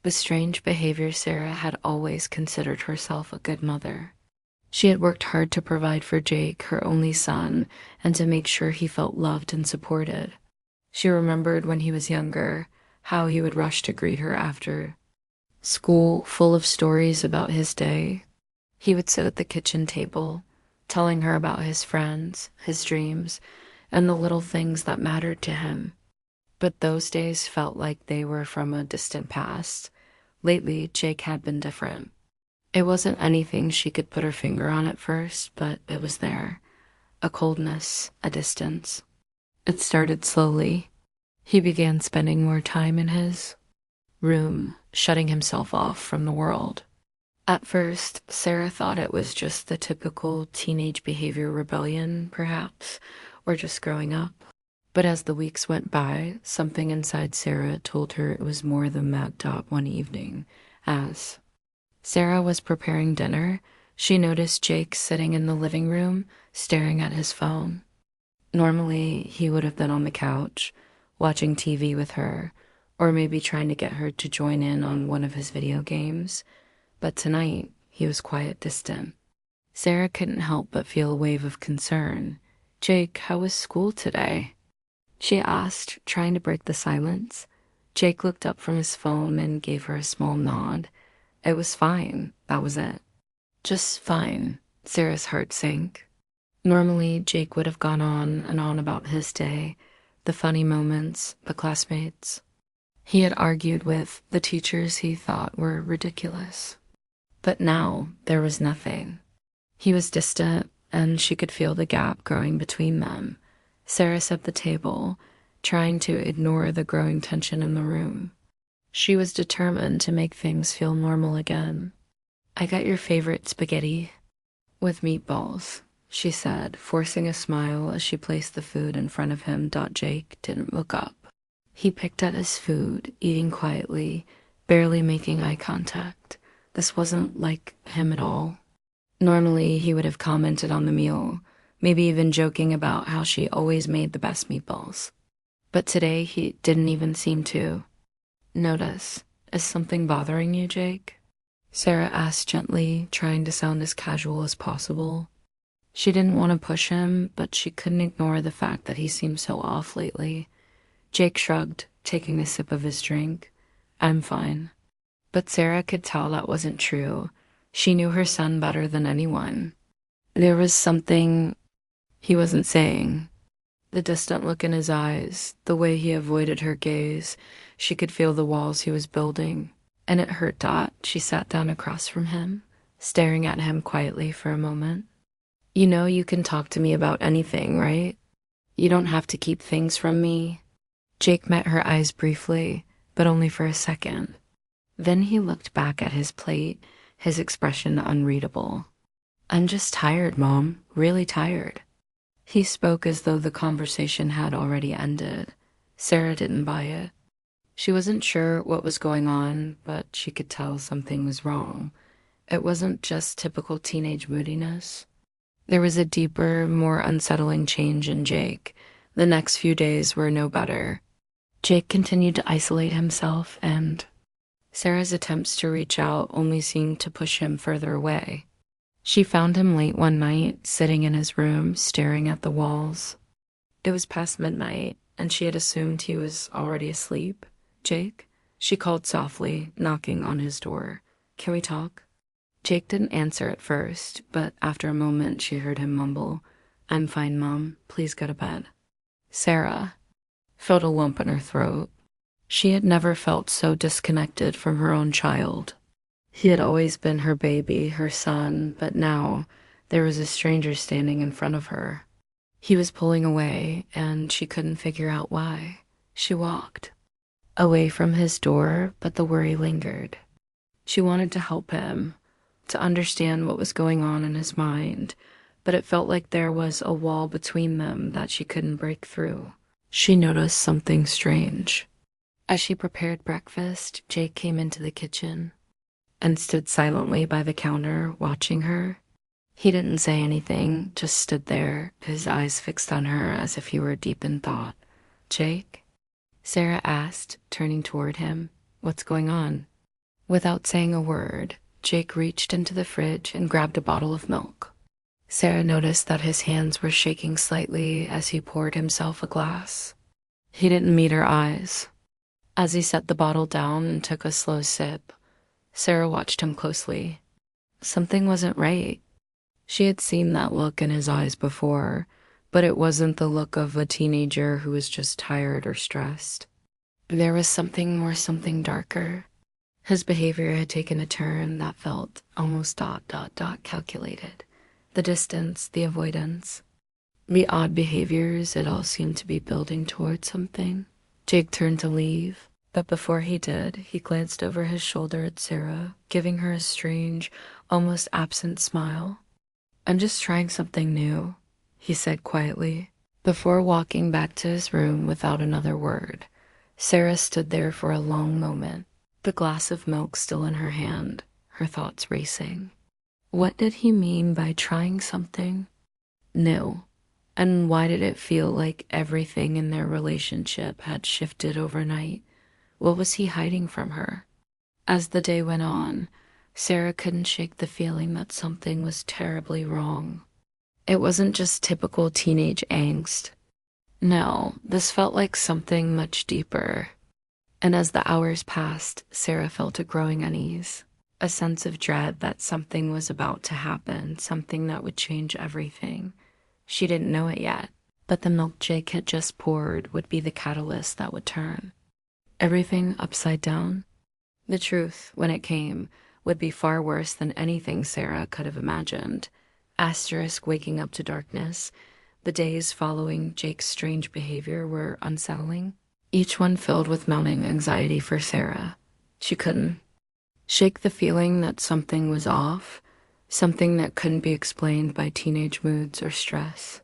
With strange behavior, Sarah had always considered herself a good mother. She had worked hard to provide for Jake, her only son, and to make sure he felt loved and supported. She remembered when he was younger, how he would rush to greet her after school, full of stories about his day. He would sit at the kitchen table, telling her about his friends, his dreams, and the little things that mattered to him. But those days felt like they were from a distant past. Lately, Jake had been different. It wasn't anything she could put her finger on at first, but it was there. A coldness, a distance. It started slowly. He began spending more time in his room, shutting himself off from the world. At first, Sarah thought it was just the typical teenage behavior, rebellion, perhaps, or just growing up. But as the weeks went by, something inside Sarah told her it was more than that. One evening, as Sarah was preparing dinner, she noticed Jake sitting in the living room, staring at his phone. Normally, he would have been on the couch, watching TV with her, or maybe trying to get her to join in on one of his video games. But tonight, he was quiet, distant. Sarah couldn't help but feel a wave of concern. "Jake, how was school today?" she asked, trying to break the silence. Jake looked up from his phone and gave her a small nod. It was fine, that was it. Just fine. Sarah's heart sank. Normally, Jake would have gone on and on about his day, the funny moments, the classmates he had argued with, the teachers he thought were ridiculous. But now, there was nothing. He was distant, and she could feel the gap growing between them. Sara set the table, trying to ignore the growing tension in the room. She was determined to make things feel normal again. "I got your favorite spaghetti with meatballs," she said, forcing a smile as she placed the food in front of him. Jake didn't look up. He picked at his food, eating quietly, barely making eye contact. This wasn't like him at all. Normally, he would have commented on the meal, maybe even joking about how she always made the best meatballs. But today, he didn't even seem to notice. "Is something bothering you, Jake?" Sara asked gently, trying to sound as casual as possible. She didn't want to push him, but she couldn't ignore the fact that he seemed so off lately. Jake shrugged, taking a sip of his drink. "I'm fine." But Sara could tell that wasn't true. She knew her son better than anyone. There was something he wasn't saying. The distant look in his eyes, the way he avoided her gaze, she could feel the walls he was building. And it hurt. She sat down across from him, staring at him quietly for a moment. "You know you can talk to me about anything, right? You don't have to keep things from me." Jake met her eyes briefly, but only for a second. Then he looked back at his plate, his expression unreadable. "I'm just tired, Mom, really tired." He spoke as though the conversation had already ended. Sara didn't buy it. She wasn't sure what was going on, but she could tell something was wrong. It wasn't just typical teenage moodiness. There was a deeper, more unsettling change in Jake. The next few days were no better. Jake continued to isolate himself, and Sarah's attempts to reach out only seemed to push him further away. She found him late one night, sitting in his room, staring at the walls. It was past midnight, and she had assumed he was already asleep. "Jake?" she called softly, knocking on his door. "Can we talk?" Jake didn't answer at first, but after a moment she heard him mumble, "I'm fine, Mom. Please go to bed." Sara felt a lump in her throat. She had never felt so disconnected from her own child. He had always been her baby, her son, but now there was a stranger standing in front of her. He was pulling away, and she couldn't figure out why. She walked away from his door, but the worry lingered. She wanted to help him, to understand what was going on in his mind, but it felt like there was a wall between them that she couldn't break through. She noticed something strange. As she prepared breakfast, Jake came into the kitchen and stood silently by the counter, watching her. He didn't say anything, just stood there, his eyes fixed on her as if he were deep in thought. "Jake?" Sara asked, turning toward him. "What's going on?" Without saying a word, Jake reached into the fridge and grabbed a bottle of milk. Sara noticed that his hands were shaking slightly as he poured himself a glass. He didn't meet her eyes. As he set the bottle down and took a slow sip, Sara watched him closely. Something wasn't right. She had seen that look in his eyes before, but it wasn't the look of a teenager who was just tired or stressed. There was something darker. His behavior had taken a turn that felt almost calculated. The distance, the avoidance, the odd behaviors, it all seemed to be building towards something. Jake turned to leave, but before he did, he glanced over his shoulder at Sara, giving her a strange, almost absent smile. "I'm just trying something new," he said quietly. Before walking back to his room without another word, Sara stood there for a long moment, the glass of milk still in her hand, her thoughts racing. What did he mean by trying something new? And why did it feel like everything in their relationship had shifted overnight? What was he hiding from her? As the day went on, Sara couldn't shake the feeling that something was terribly wrong. It wasn't just typical teenage angst. No, this felt like something much deeper. And as the hours passed, Sara felt a growing unease, a sense of dread that something was about to happen, something that would change everything. She didn't know it yet, but the milk Jake had just poured would be the catalyst that would turn everything upside down. The truth, when it came, would be far worse than anything Sara could have imagined. Asterisk waking up to darkness, the days following Jake's strange behavior were unsettling, each one filled with mounting anxiety for Sara. She couldn't shake the feeling that something was off, something that couldn't be explained by teenage moods or stress.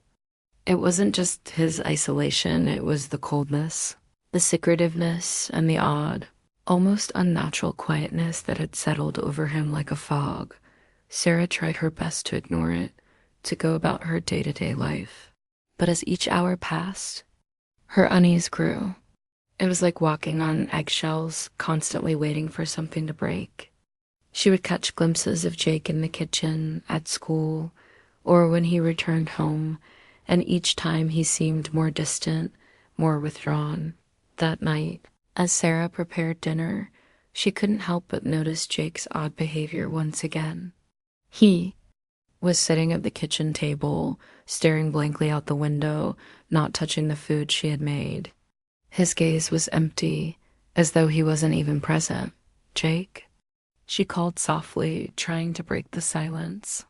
It wasn't just his isolation, it was the coldness, the secretiveness, and the odd, almost unnatural quietness that had settled over him like a fog. Sara tried her best to ignore it, to go about her day-to-day life. But as each hour passed, her unease grew. It was like walking on eggshells, constantly waiting for something to break. She would catch glimpses of Jake in the kitchen, at school, or when he returned home, and each time he seemed more distant, more withdrawn. That night, as Sara prepared dinner, she couldn't help but notice Jake's odd behavior once again. He was sitting at the kitchen table, staring blankly out the window, not touching the food she had made. His gaze was empty, as though he wasn't even present. "Jake?" She called softly, trying to break the silence.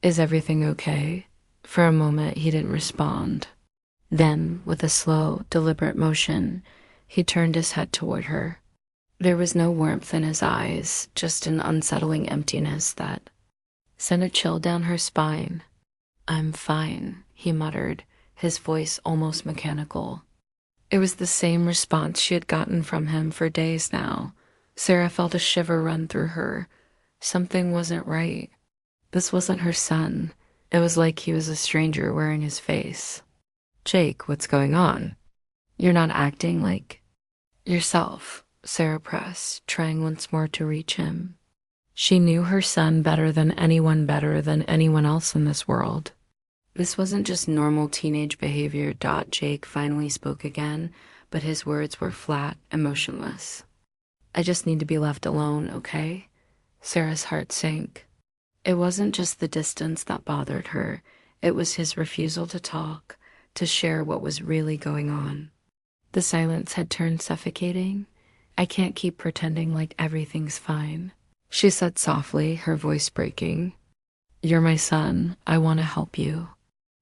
"Is everything okay?" For a moment, he didn't respond. Then, with a slow, deliberate motion, he turned his head toward her. There was no warmth in his eyes, just an unsettling emptiness that sent a chill down her spine. "I'm fine," he muttered, his voice almost mechanical. It was the same response she had gotten from him for days now. Sara felt a shiver run through her. Something wasn't right. This wasn't her son. It was like he was a stranger wearing his face. "Jake, what's going on? You're not acting like yourself," Sara pressed, trying once more to reach him. She knew her son better than anyone else in this world. This wasn't just normal teenage behavior. Jake finally spoke again, but his words were flat, emotionless. "I just need to be left alone, okay?" Sara's heart sank. It wasn't just the distance that bothered her. It was his refusal to talk, to share what was really going on. The silence had turned suffocating. "I can't keep pretending like everything's fine," she said softly, her voice breaking. "You're my son. I want to help you."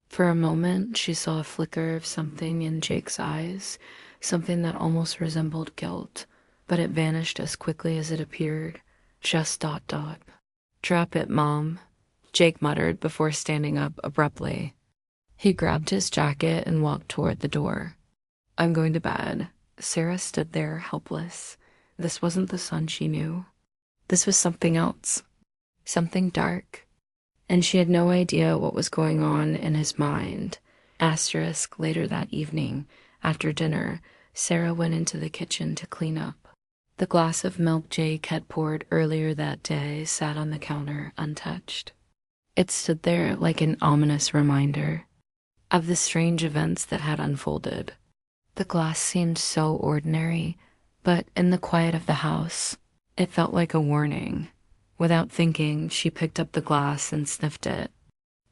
For a moment, she saw a flicker of something in Jake's eyes, something that almost resembled guilt, but it vanished as quickly as it appeared. Just ... "Drop it, Mom," Jake muttered before standing up abruptly. He grabbed his jacket and walked toward the door. "I'm going to bed." Sara stood there, helpless. This wasn't the son she knew. This was something else, something dark. And she had no idea what was going on in his mind. Later that evening, after dinner, Sara went into the kitchen to clean up. The glass of milk Jake had poured earlier that day sat on the counter untouched. It stood there like an ominous reminder of the strange events that had unfolded. The glass seemed so ordinary, but in the quiet of the house, it felt like a warning. Without thinking, she picked up the glass and sniffed it.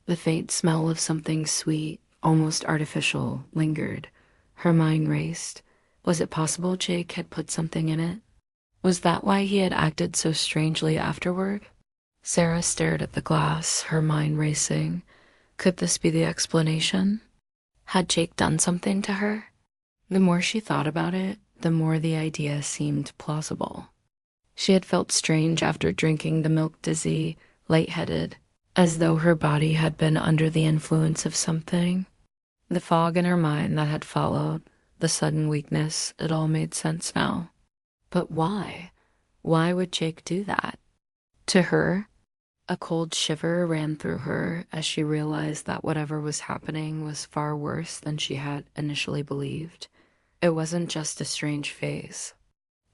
The faint smell of something sweet, almost artificial, lingered. Her mind raced. Was it possible Jake had put something in it? Was that why he had acted so strangely afterward? Sara stared at the glass, her mind racing. Could this be the explanation? Had Jake done something to her? The more she thought about it, the more the idea seemed plausible. She had felt strange after drinking the milk, dizzy, lightheaded, as though her body had been under the influence of something. The fog in her mind that had followed, the sudden weakness, it all made sense now. But why? Why would Jake do that? To her, a cold shiver ran through her as she realized that whatever was happening was far worse than she had initially believed. It wasn't just a strange phase.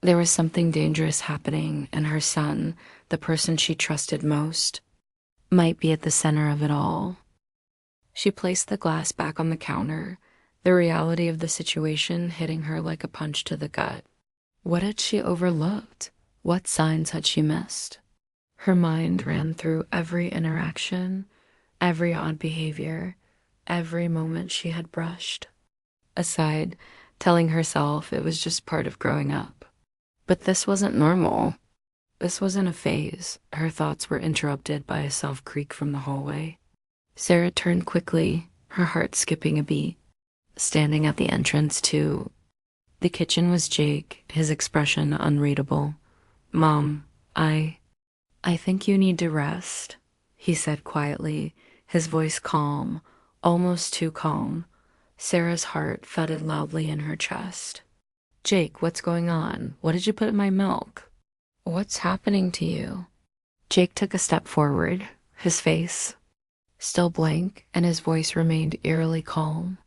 There was something dangerous happening, and her son, the person she trusted most, might be at the center of it all. She placed the glass back on the counter, the reality of the situation hitting her like a punch to the gut. What had she overlooked? What signs had she missed? Her mind ran through every interaction, every odd behavior, every moment she had brushed aside, telling herself it was just part of growing up. But this wasn't normal. This wasn't a phase. Her thoughts were interrupted by a soft creak from the hallway. Sara turned quickly, her heart skipping a beat. Standing at the entrance to the kitchen was Jake, his expression unreadable. "Mom, I think you need to rest," he said quietly, his voice calm, almost too calm. Sara's heart thudded loudly in her chest. "Jake, what's going on? What did you put in my milk? What's happening to you?" Jake took a step forward, his face still blank, and his voice remained eerily calm.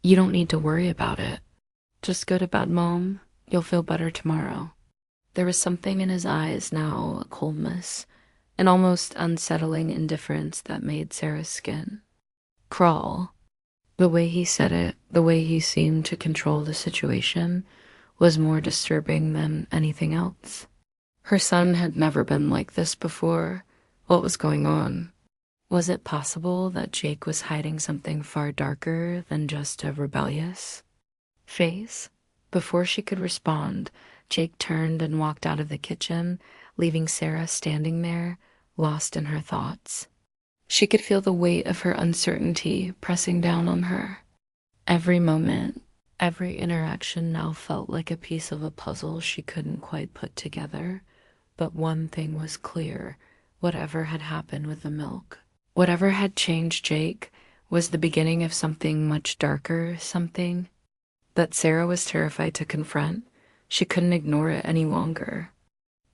"You don't need to worry about it. Just go to bed, Mom. You'll feel better tomorrow." There was something in his eyes now, a coldness, an almost unsettling indifference that made Sara's skin crawl. The way he said it, the way he seemed to control the situation, was more disturbing than anything else. Her son had never been like this before. What was going on? Was it possible that Jake was hiding something far darker than just a rebellious phase? Before she could respond, Jake turned and walked out of the kitchen, leaving Sara standing there, lost in her thoughts. She could feel the weight of her uncertainty pressing down on her. Every moment, every interaction now felt like a piece of a puzzle she couldn't quite put together. But one thing was clear: whatever had happened with the milk, whatever had changed Jake, was the beginning of something much darker, something that Sara was terrified to confront. She couldn't ignore it any longer.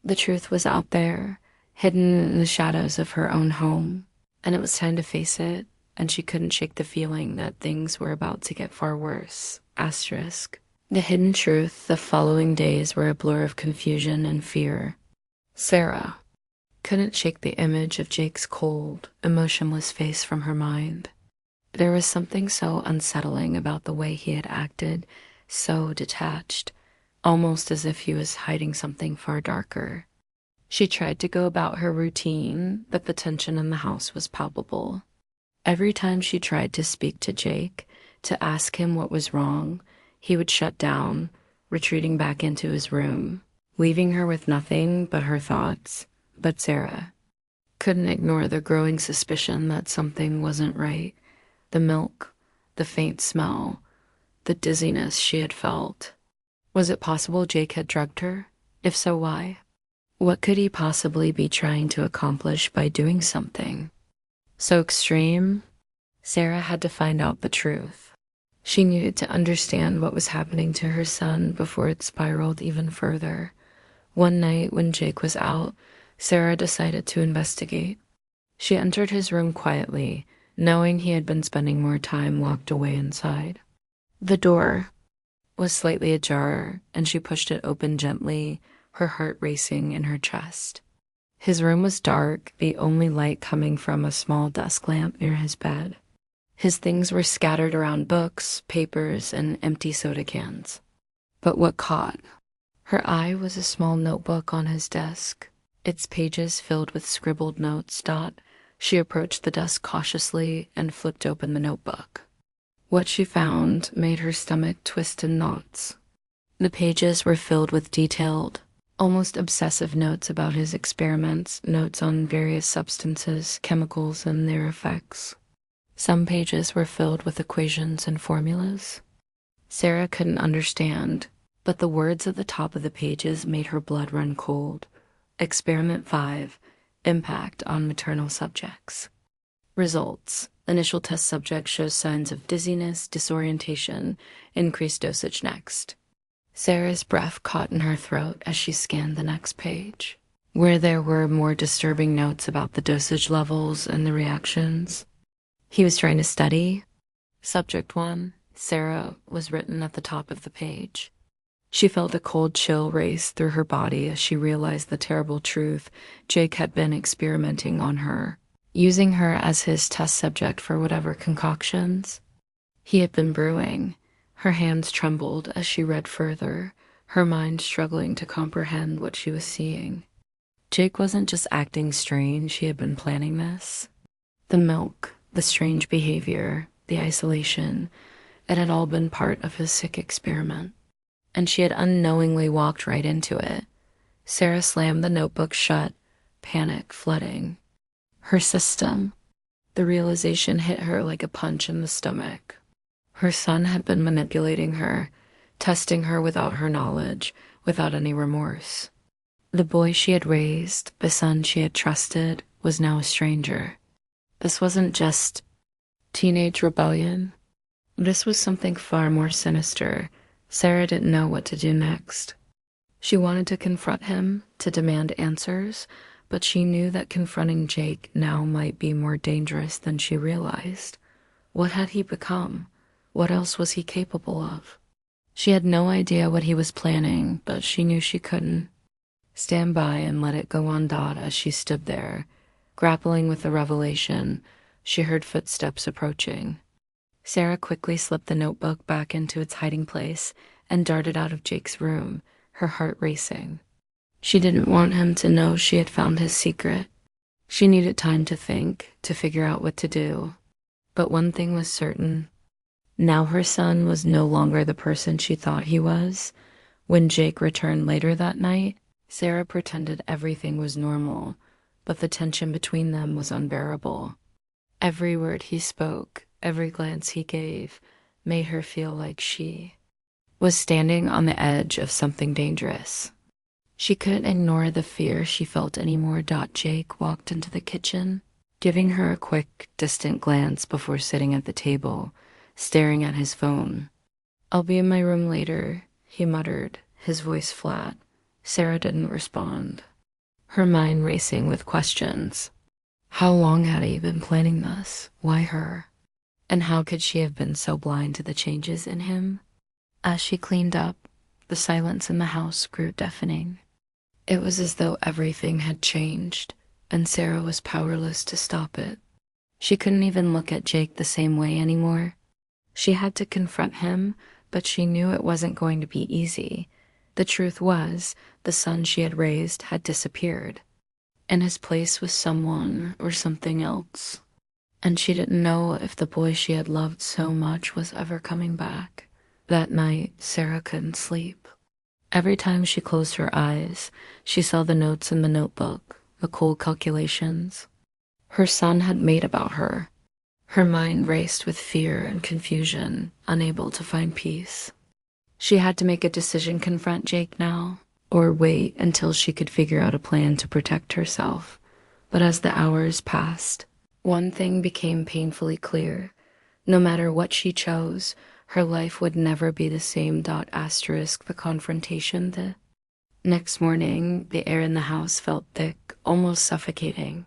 The truth was out there, hidden in the shadows of her own home, and it was time to face it, and she couldn't shake the feeling that things were about to get far worse. Asterisk. The hidden truth the following days were a blur of confusion and fear. Sara couldn't shake the image of Jake's cold, emotionless face from her mind. There was something so unsettling about the way he had acted, so detached, almost as if he was hiding something far darker. She tried to go about her routine, but the tension in the house was palpable. Every time she tried to speak to Jake, to ask him what was wrong, he would shut down, retreating back into his room, leaving her with nothing but her thoughts. But Sara couldn't ignore the growing suspicion that something wasn't right. The milk, the faint smell, the dizziness she had felt. Was it possible Jake had drugged her? If so, why? What could he possibly be trying to accomplish by doing something so extreme? Sara had to find out the truth. She needed to understand what was happening to her son before it spiraled even further. One night when Jake was out, Sara decided to investigate. She entered his room quietly, knowing he had been spending more time locked away inside. The door was slightly ajar, and she pushed it open gently, her heart racing in her chest. His room was dark, the only light coming from a small desk lamp near his bed. His things were scattered around books, papers, and empty soda cans. But what caught her eye was a small notebook on his desk, its pages filled with scribbled notes. She approached the desk cautiously and flipped open the notebook. What she found made her stomach twist in knots. The pages were filled with detailed, almost obsessive notes about his experiments, notes on various substances, chemicals, and their effects. Some pages were filled with equations and formulas Sara couldn't understand, but the words at the top of the pages made her blood run cold. Experiment 5, Impact on Maternal Subjects. Results. Initial test subject shows signs of dizziness, disorientation, increased dosage next. Sara's breath caught in her throat as she scanned the next page, where there were more disturbing notes about the dosage levels and the reactions. He was trying to study. Subject 1, Sara, was written at the top of the page. She felt a cold chill race through her body as she realized the terrible truth. Jake had been experimenting on her, using her as his test subject for whatever concoctions he had been brewing. Her hands trembled as she read further, her mind struggling to comprehend what she was seeing. Jake wasn't just acting strange, he had been planning this. The milk, the strange behavior, the isolation, it had all been part of his sick experiment. And she had unknowingly walked right into it. Sara slammed the notebook shut, panic flooding her system. The realization hit her like a punch in the stomach. Her son had been manipulating her, testing her without her knowledge, without any remorse. The boy she had raised, the son she had trusted, was now a stranger. This wasn't just teenage rebellion. This was something far more sinister. Sara didn't know what to do next. She wanted to confront him, to demand answers, but she knew that confronting Jake now might be more dangerous than she realized. What had he become? What else was he capable of? She had no idea what he was planning, but she knew she couldn't stand by and let it go on. As she stood there, grappling with the revelation, she heard footsteps approaching. Sara quickly slipped the notebook back into its hiding place and darted out of Jake's room, her heart racing. She didn't want him to know she had found his secret. She needed time to think, to figure out what to do. But one thing was certain. Now her son was no longer the person she thought he was. When Jake returned later that night, Sara pretended everything was normal, but the tension between them was unbearable. Every word he spoke, every glance he gave, made her feel like she was standing on the edge of something dangerous. She couldn't ignore the fear she felt anymore. Jake walked into the kitchen, giving her a quick, distant glance before sitting at the table, staring at his phone. "I'll be in my room later," he muttered, his voice flat. Sara didn't respond, her mind racing with questions. How long had he been planning this? Why her? And how could she have been so blind to the changes in him? As she cleaned up, the silence in the house grew deafening. It was as though everything had changed, and Sara was powerless to stop it. She couldn't even look at Jake the same way anymore. She had to confront him, but she knew it wasn't going to be easy. The truth was, the son she had raised had disappeared, and his place was someone or something else. And she didn't know if the boy she had loved so much was ever coming back. That night, Sara couldn't sleep. Every time she closed her eyes, she saw the notes in the notebook, the cold calculations her son had made about her. Her mind raced with fear and confusion, unable to find peace. She had to make a decision: confront Jake now, or wait until she could figure out a plan to protect herself. But as the hours passed, one thing became painfully clear. No matter what she chose, her life would never be the same. The confrontation. The next morning, the air in the house felt thick, almost suffocating.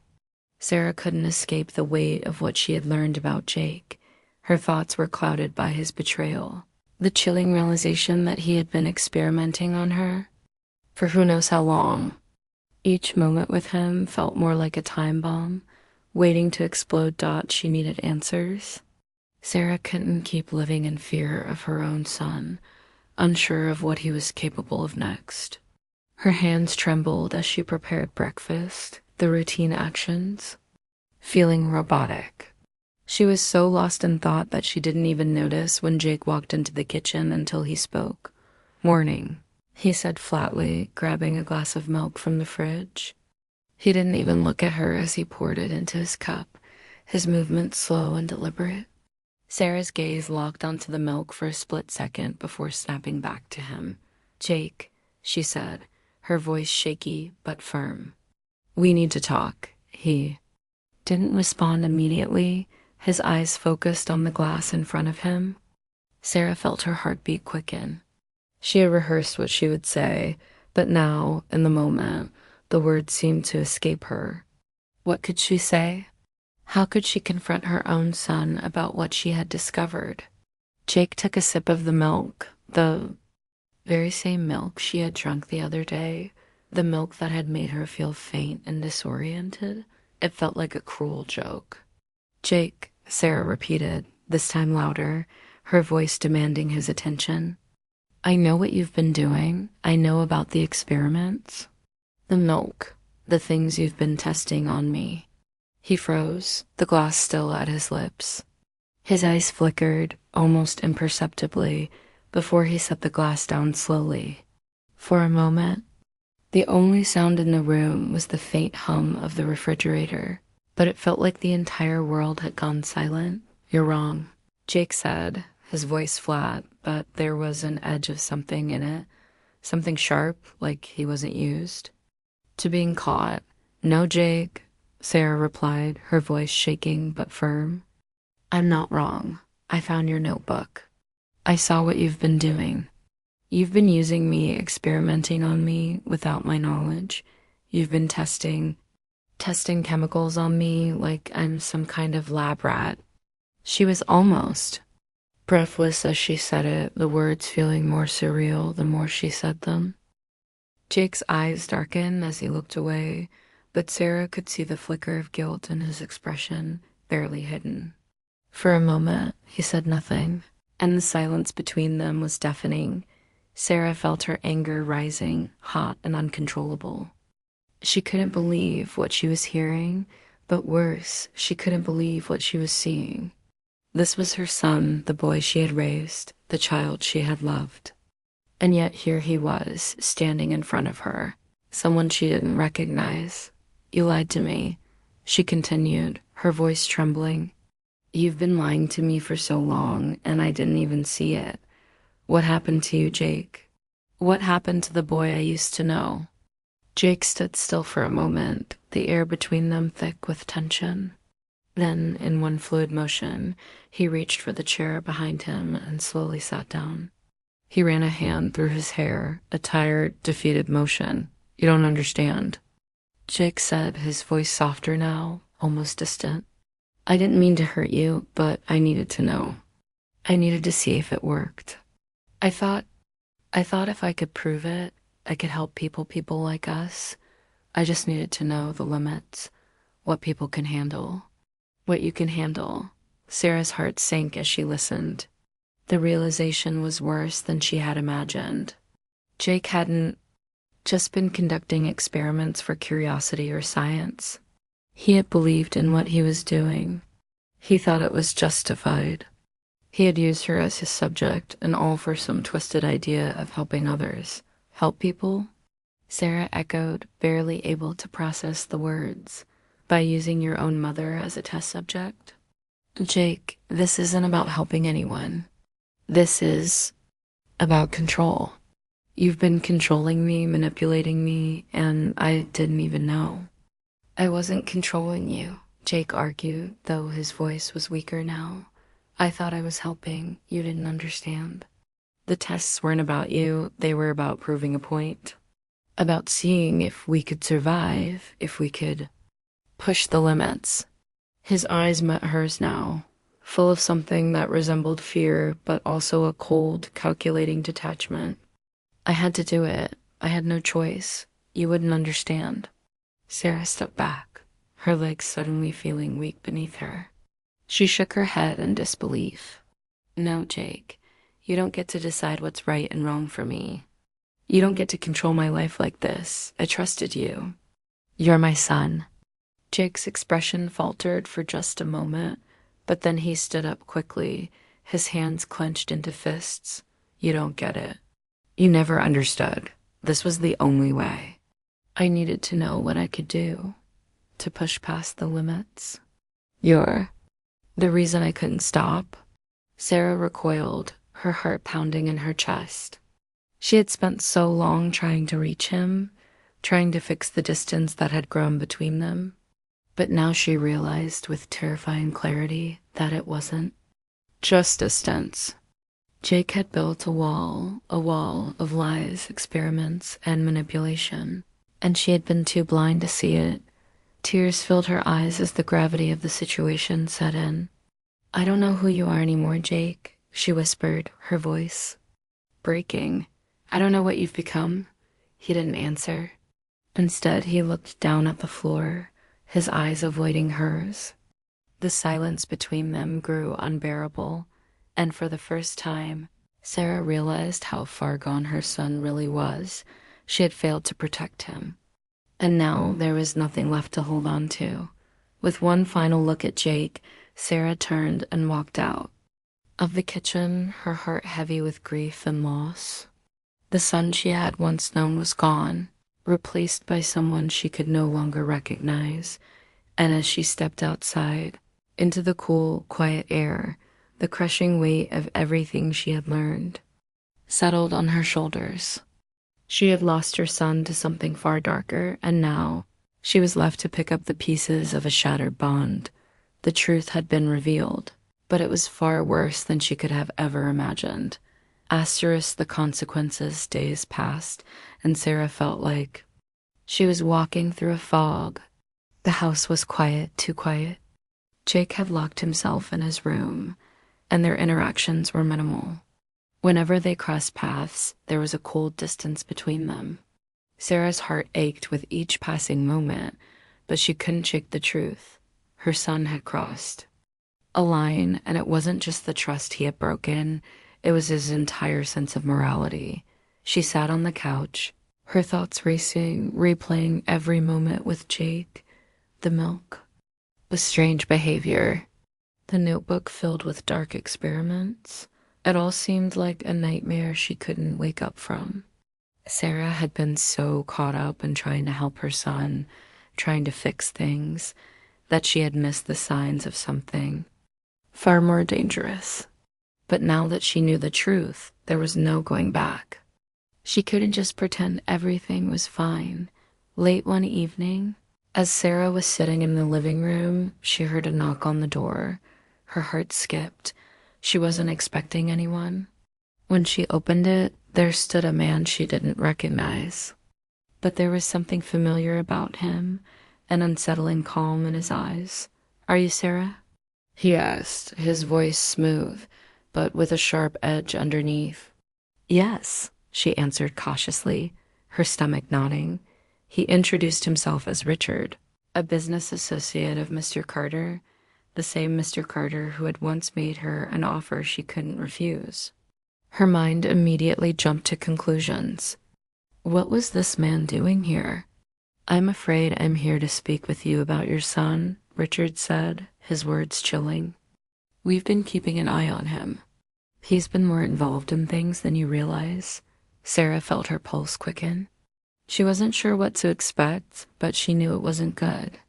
Sara couldn't escape the weight of what she had learned about Jake. Her thoughts were clouded by his betrayal, the chilling realization that he had been experimenting on her. for who knows how long. Each moment with him felt more like a time bomb, waiting to explode. She needed answers. Sara couldn't keep living in fear of her own son, unsure of what he was capable of next. Her hands trembled as she prepared breakfast, the routine actions, feeling robotic. She was so lost in thought that she didn't even notice when Jake walked into the kitchen until he spoke. "Morning," he said flatly, grabbing a glass of milk from the fridge. He didn't even look at her as he poured it into his cup, his movements slow and deliberate. Sarah's gaze locked onto the milk for a split second before snapping back to him. "Jake," she said, her voice shaky but firm. "We need to talk." He didn't respond immediately, his eyes focused on the glass in front of him. Sara felt her heartbeat quicken. She had rehearsed what she would say, but now, in the moment, the words seemed to escape her. What could she say? How could she confront her own son about what she had discovered? Jake took a sip of the milk, the very same milk she had drunk the other day, the milk that had made her feel faint and disoriented. It felt like a cruel joke. "Jake," Sara repeated, this time louder, her voice demanding his attention. "I know what you've been doing. I know about the experiments. The milk, the things you've been testing on me." He froze, the glass still at his lips. His eyes flickered, almost imperceptibly, before he set the glass down slowly. For a moment, the only sound in the room was the faint hum of the refrigerator, but it felt like the entire world had gone silent. "You're wrong," Jake said, his voice flat, but there was an edge of something in it, something sharp, like he wasn't used to being caught. "No, Jake," Sara replied, her voice shaking but firm. "I'm not wrong. I found your notebook. I saw what you've been doing. You've been using me, experimenting on me without my knowledge. You've been testing chemicals on me like I'm some kind of lab rat." She was almost breathless as she said it, the words feeling more surreal the more she said them. Jake's eyes darkened as he looked away, but Sara could see the flicker of guilt in his expression, barely hidden. For a moment, he said nothing, and the silence between them was deafening. Sara felt her anger rising, hot and uncontrollable. She couldn't believe what she was hearing, but worse, she couldn't believe what she was seeing. This was her son, the boy she had raised, the child she had loved. And yet here he was, standing in front of her, someone she didn't recognize. "You lied to me," she continued, her voice trembling. "You've been lying to me for so long, and I didn't even see it. What happened to you, Jake? What happened to the boy I used to know?" Jake stood still for a moment, the air between them thick with tension. Then, in one fluid motion, he reached for the chair behind him and slowly sat down. He ran a hand through his hair, a tired, defeated motion. "You don't understand," Jake said, his voice softer now, almost distant. "I didn't mean to hurt you, but I needed to know. I needed to see if it worked. I thought if I could prove it, I could help people like us. I just needed to know the limits, what people can handle, what you can handle." Sara's heart sank as she listened. The realization was worse than she had imagined. Jake hadn't just been conducting experiments for curiosity or science. He had believed in what he was doing. He thought it was justified. He had used her as his subject, and all for some twisted idea of helping others. "Help people?" Sara echoed, barely able to process the words. "By using your own mother as a test subject?" "Jake, this isn't about helping anyone. This is about control. You've been controlling me, manipulating me, and I didn't even know." "I wasn't controlling you," Jake argued, though his voice was weaker now. "I thought I was helping. You didn't understand. The tests weren't about you. They were about proving a point. About seeing if we could survive, if we could push the limits." His eyes met hers now, full of something that resembled fear, but also a cold, calculating detachment. "I had to do it. I had no choice. You wouldn't understand. Sara stepped back, her legs suddenly feeling weak beneath her. She shook her head in disbelief. No, Jake, you don't get to decide what's right and wrong for me. You don't get to control my life like this. I trusted you. You're my son. Jake's expression faltered for just a moment, but then he stood up quickly, his hands clenched into fists. You don't get it. You never understood. This was the only way. I needed to know what I could do to push past the limits. You're the reason I couldn't stop. Sara recoiled, her heart pounding in her chest. She had spent so long trying to reach him, trying to fix the distance that had grown between them. But now she realized with terrifying clarity that it wasn't just distance. Jake had built a wall of lies, experiments, and manipulation, and she had been too blind to see it. Tears filled her eyes as the gravity of the situation set in. I don't know who you are anymore, Jake, she whispered, her voice breaking. I don't know what you've become. He didn't answer. Instead, he looked down at the floor, his eyes avoiding hers. The silence between them grew unbearable, and for the first time, Sara realized how far gone her son really was. She had failed to protect him. And now there was nothing left to hold on to. With one final look at Jake, Sara turned and walked out of the kitchen, her heart heavy with grief and loss. The son she had once known was gone, replaced by someone she could no longer recognize. And as she stepped outside, into the cool, quiet air, the crushing weight of everything she had learned settled on her shoulders. She had lost her son to something far darker, and now she was left to pick up the pieces of a shattered bond. The truth had been revealed, but it was far worse than she could have ever imagined. Asterisk the consequences, days passed, and Sara felt like she was walking through a fog. The house was quiet, too quiet. Jake had locked himself in his room, and their interactions were minimal. Whenever they crossed paths, there was a cold distance between them. Sara's heart ached with each passing moment, but she couldn't shake the truth. Her son had crossed a line, and it wasn't just the trust he had broken, it was his entire sense of morality. She sat on the couch, her thoughts racing, replaying every moment with Jake, the milk, the strange behavior, the notebook filled with dark experiments. It all seemed like a nightmare she couldn't wake up from. Sara had been so caught up in trying to help her son, trying to fix things, that she had missed the signs of something far more dangerous. But now that she knew the truth, there was no going back. She couldn't just pretend everything was fine. Late one evening, as Sara was sitting in the living room, she heard a knock on the door. Her heart skipped. She wasn't expecting anyone. When she opened it, there stood a man she didn't recognize. But there was something familiar about him, an unsettling calm in his eyes. Are you Sara? He asked, his voice smooth, but with a sharp edge underneath. Yes, she answered cautiously, her stomach nodding. He introduced himself as Richard, a business associate of Mr. Carter, the same Mr. Carter who had once made her an offer she couldn't refuse. Her mind immediately jumped to conclusions. What was this man doing here? I'm afraid I'm here to speak with you about your son, Richard said, his words chilling. We've been keeping an eye on him. He's been more involved in things than you realize. Sara felt her pulse quicken. She wasn't sure what to expect, but she knew it wasn't good.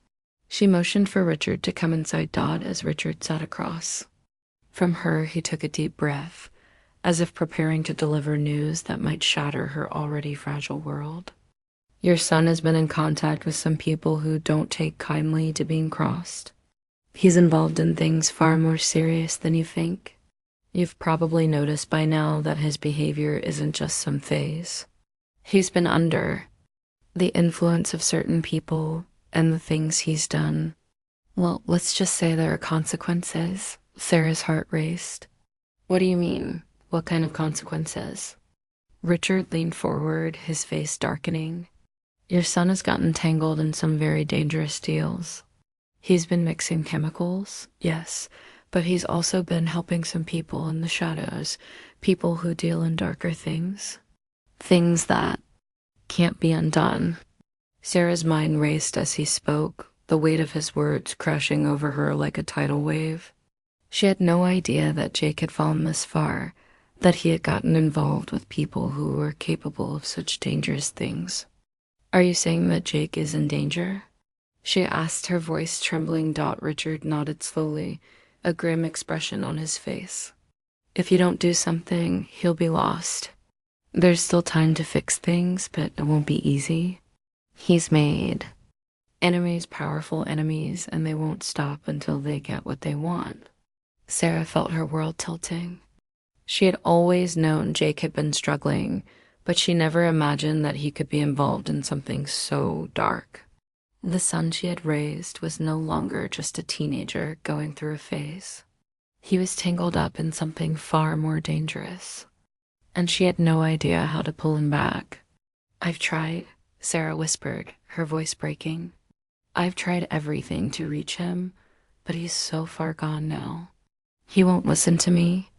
She motioned for Richard to come inside Dodd as Richard sat across. From her, he took a deep breath, as if preparing to deliver news that might shatter her already fragile world. Your son has been in contact with some people who don't take kindly to being crossed. He's involved in things far more serious than you think. You've probably noticed by now that his behavior isn't just some phase. He's been under the influence of certain people and the things he's done. Well, let's just say there are consequences. Sara's heart raced. What do you mean? What kind of consequences? Richard leaned forward, his face darkening. Your son has gotten tangled in some very dangerous deals. He's been mixing chemicals, yes, but he's also been helping some people in the shadows, people who deal in darker things. Things that can't be undone. Sarah's mind raced as he spoke, the weight of his words crashing over her like a tidal wave. She had no idea that Jake had fallen this far, that he had gotten involved with people who were capable of such dangerous things. Are you saying that Jake is in danger? She asked, her voice trembling. Richard nodded slowly, a grim expression on his face. If you don't do something, he'll be lost. There's still time to fix things, but it won't be easy. He's made enemies, powerful enemies, and they won't stop until they get what they want. Sara felt her world tilting. She had always known Jake had been struggling, but she never imagined that he could be involved in something so dark. The son she had raised was no longer just a teenager going through a phase. He was tangled up in something far more dangerous, and she had no idea how to pull him back. I've tried, Sara whispered, her voice breaking. I've tried everything to reach him, but he's so far gone now. He won't listen to me.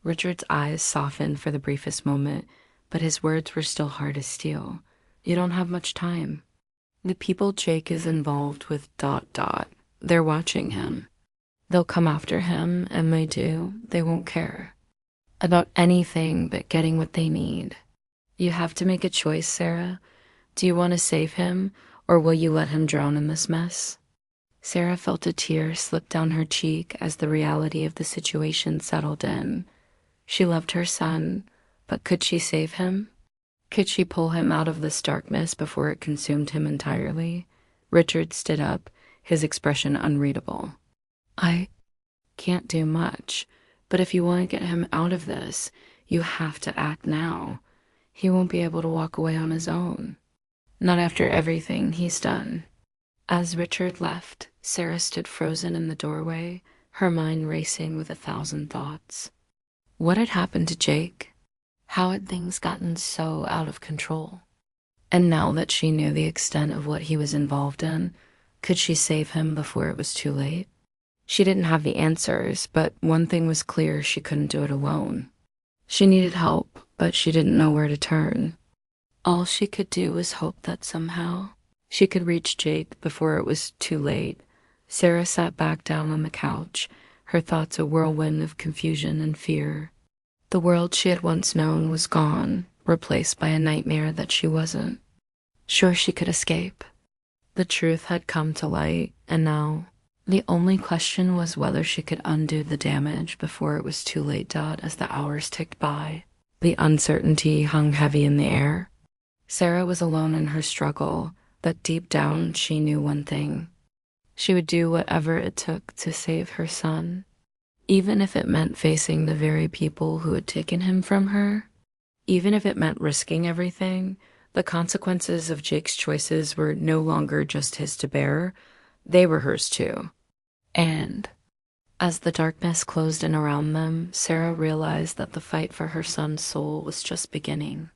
Richard's eyes softened for the briefest moment, but his words were still hard as steel. You don't have much time. The people Jake is involved with ... They're watching him. They'll come after him, and they won't care about anything but getting what they need. You have to make a choice, Sara. Do you want to save him, or will you let him drown in this mess? Sara felt a tear slip down her cheek as the reality of the situation settled in. She loved her son, but could she save him? Could she pull him out of this darkness before it consumed him entirely? Richard stood up, his expression unreadable. I can't do much, but if you want to get him out of this, you have to act now. He won't be able to walk away on his own. Not after everything he's done. As Richard left, Sara stood frozen in the doorway, her mind racing with 1,000 thoughts. What had happened to Jake? How had things gotten so out of control? And now that she knew the extent of what he was involved in, could she save him before it was too late? She didn't have the answers, but one thing was clear: she couldn't do it alone. She needed help, but she didn't know where to turn. All she could do was hope that somehow she could reach Jake before it was too late. Sara sat back down on the couch, her thoughts a whirlwind of confusion and fear. The world she had once known was gone, replaced by a nightmare that she wasn't sure she could escape. The truth had come to light, and now the only question was whether she could undo the damage before it was too late. As the hours ticked by, the uncertainty hung heavy in the air. Sara was alone in her struggle, but deep down she knew one thing. She would do whatever it took to save her son, even if it meant facing the very people who had taken him from her. Even if it meant risking everything. The consequences of Jake's choices were no longer just his to bear, they were hers too. And as the darkness closed in around them, Sara realized that the fight for her son's soul was just beginning.